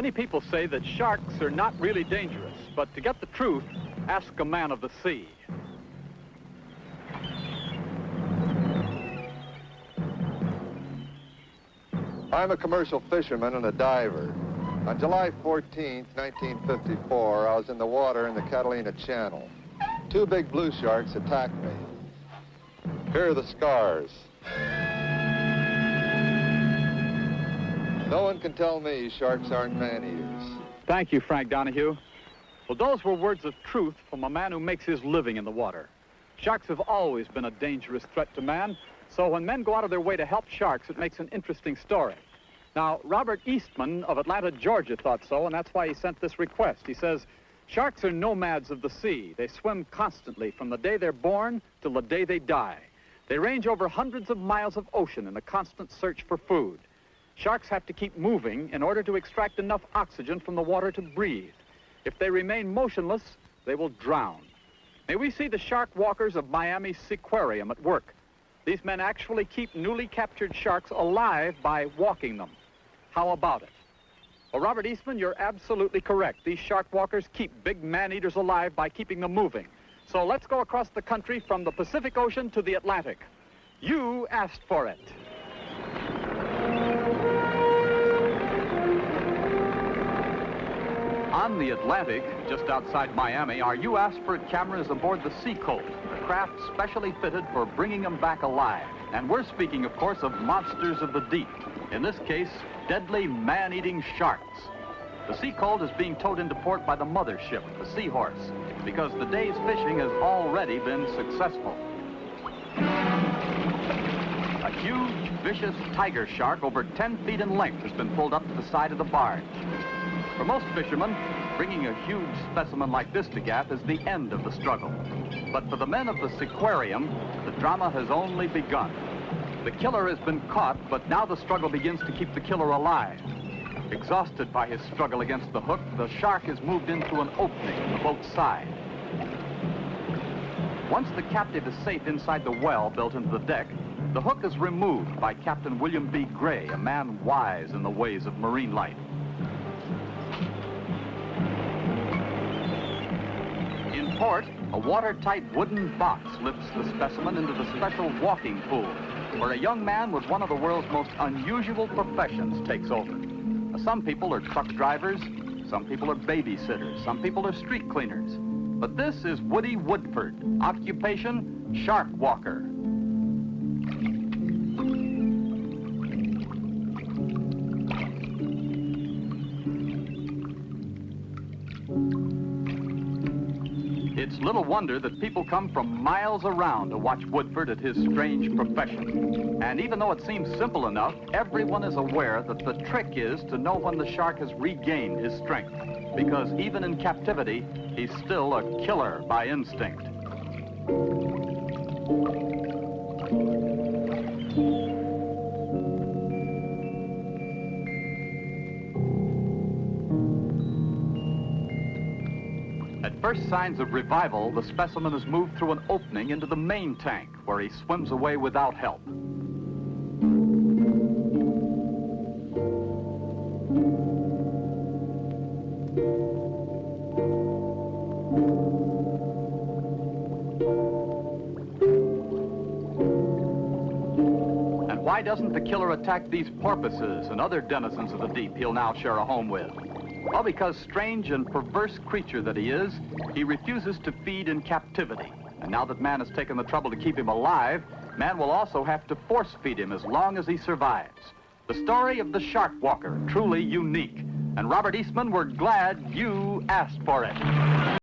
Many people say that sharks are not really dangerous, but to get the truth, ask a man of the sea. I'm a commercial fisherman and a diver. On July 14th, 1954, I was in the water in the Catalina Channel. Two big blue sharks attacked me. Here are the scars. No one can tell me sharks aren't man-eaters. Thank you, Frank Donahue. Well, those were words of truth from a man who makes his living in the water. Sharks have always been a dangerous threat to man, so when men go out of their way to help sharks, it makes an interesting story. Now, Robert Eastman of Atlanta, Georgia thought so, and that's why he sent this request. He says, sharks are nomads of the sea. They swim constantly from the day they're born till the day they die. They range over hundreds of miles of ocean in a constant search for food. Sharks have to keep moving in order to extract enough oxygen from the water to breathe. If they remain motionless, they will drown. May we see the shark walkers of Miami's Seaquarium at work. These men actually keep newly captured sharks alive by walking them. How about it? Well, Robert Eastman, you're absolutely correct. These shark walkers keep big man-eaters alive by keeping them moving. So let's go across the country from the Pacific Ocean to the Atlantic. You asked for it. On the Atlantic, just outside Miami, our You Asked For It camera is aboard the Sea Colt, a craft specially fitted for bringing them back alive. And we're speaking, of course, of monsters of the deep. In this case, deadly man-eating sharks. The Sea Colt is being towed into port by the mothership, the Seahorse, because the day's fishing has already been successful. A huge, vicious tiger shark over 10 feet in length has been pulled up to the side of the barge. For most fishermen, bringing a huge specimen like this to gaff is the end of the struggle. But for the men of the Seaquarium, the drama has only begun. The killer has been caught, but now the struggle begins to keep the killer alive. Exhausted by his struggle against the hook, the shark is moved into an opening in the boat's side. Once the captive is safe inside the well built into the deck, the hook is removed by Captain William B. Gray, a man wise in the ways of marine life. In port, a watertight wooden box lifts the specimen into the special walking pool, where a young man with one of the world's most unusual professions takes over. Some people are truck drivers, some people are babysitters, some people are street cleaners. But this is Woody Woodford, occupation, shark walker. It's little wonder that people come from miles around to watch Woodford at his strange profession. And even though it seems simple enough, everyone is aware that the trick is to know when the shark has regained his strength. Because even in captivity, he's still a killer by instinct. At first signs of revival, the specimen is moved through an opening into the main tank, where he swims away without help. And why doesn't the killer attack these porpoises and other denizens of the deep he'll now share a home with? Well, because strange and perverse creature that he is, he refuses to feed in captivity. And now that man has taken the trouble to keep him alive, man will also have to force feed him as long as he survives. The story of the shark walker, truly unique. And Robert Eastman, we're glad you asked for it.